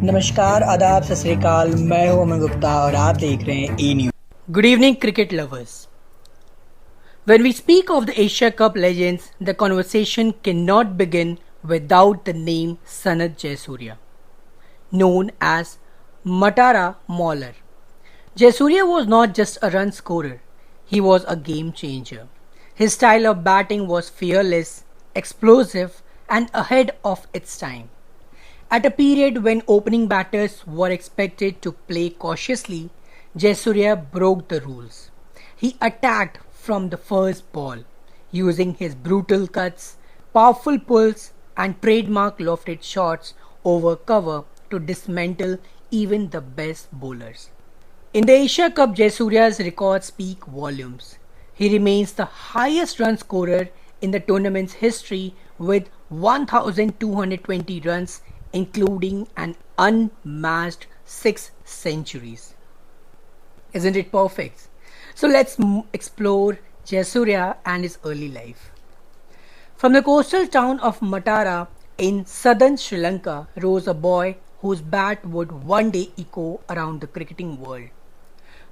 नमस्कार, आदाब, सत श्री अकाल। मैं हूं अमन गुप्ता और आप देख रहे हैं ई news. Good evening, cricket lovers. When we speak of the Asia Cup legends, the conversation cannot begin without the name Sanat Jayasuriya, known as Matara Mauler. Jayasuriya was not just a run scorer, he was a game changer. His style of batting was fearless, explosive, and ahead of its time. At a period when opening batters were expected to play cautiously, Jayasuriya broke the rules. He attacked from the first ball, using his brutal cuts, powerful pulls, and trademark lofted shots over cover to dismantle even the best bowlers. In the Asia Cup, Jayasuriya's records speak volumes. He remains the highest run scorer in the tournament's history with 1,220 runs, including an unmatched 6 centuries. Isn't it perfect? So let's explore Jayasuriya and his early life. From the coastal town of Matara in southern Sri Lanka rose a boy whose bat would one day echo around the cricketing world.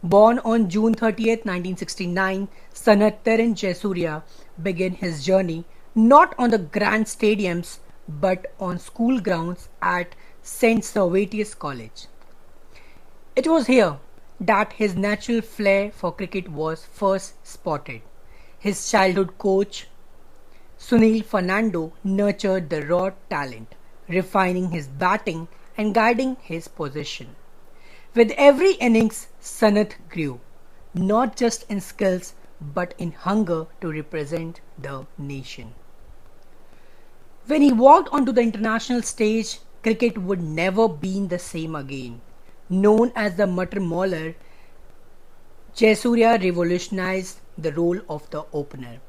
Born on June 30th, 1969, Sanat Terence Jayasuriya began his journey not on the grand stadiums but on school grounds at St. Servatius College. It was here that his natural flair for cricket was first spotted. His childhood coach, Sunil Fernando, nurtured the raw talent, refining his batting and guiding his position. With every innings, Sanat grew, not just in skills but in hunger to represent the nation. When he walked onto the international stage, cricket would never be the same again. Known as the Matar Mauler, Jayasuriya revolutionized the role of the opener,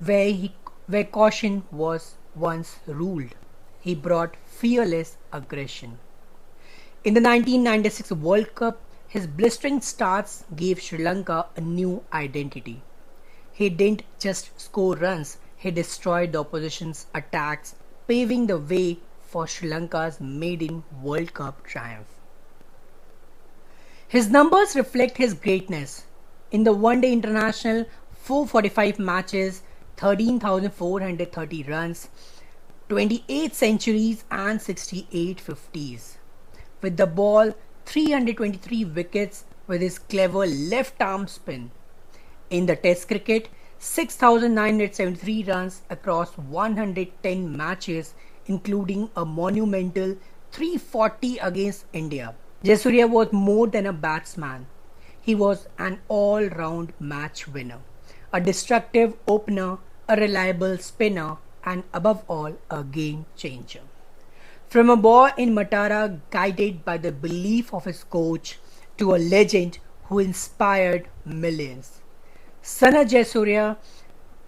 where caution was once ruled. He brought fearless aggression. In the 1996 World Cup, his blistering starts gave Sri Lanka a new identity. He didn't just score runs, he destroyed the opposition's attacks, paving the way for Sri Lanka's maiden World Cup triumph. His numbers reflect his greatness. In the one day international, 445 matches, 13,430 runs, 28 centuries, and 68 50s. With the ball, 323 wickets with his clever left arm spin. In the Test cricket, 6,973 runs across 110 matches, including a monumental 340 against India. Jayasuriya was more than a batsman. He was an all-round match winner, a destructive opener, a reliable spinner, and above all, a game changer. From a boy in Matara guided by the belief of his coach to a legend who inspired millions. Sanat Jayasuriya's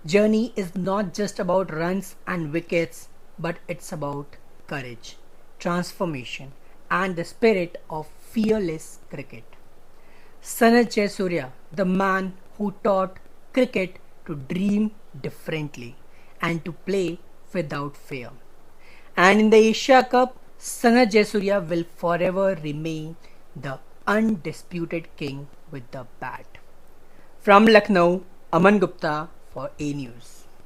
journey is not just about runs and wickets, but it's about courage, transformation, and the spirit of fearless cricket. Sanat Jayasuriya, the man who taught cricket to dream differently and to play without fear. And in the Asia Cup, Sanat Jayasuriya will forever remain the undisputed king with the bat. From Lucknow, Aman Gupta for A News.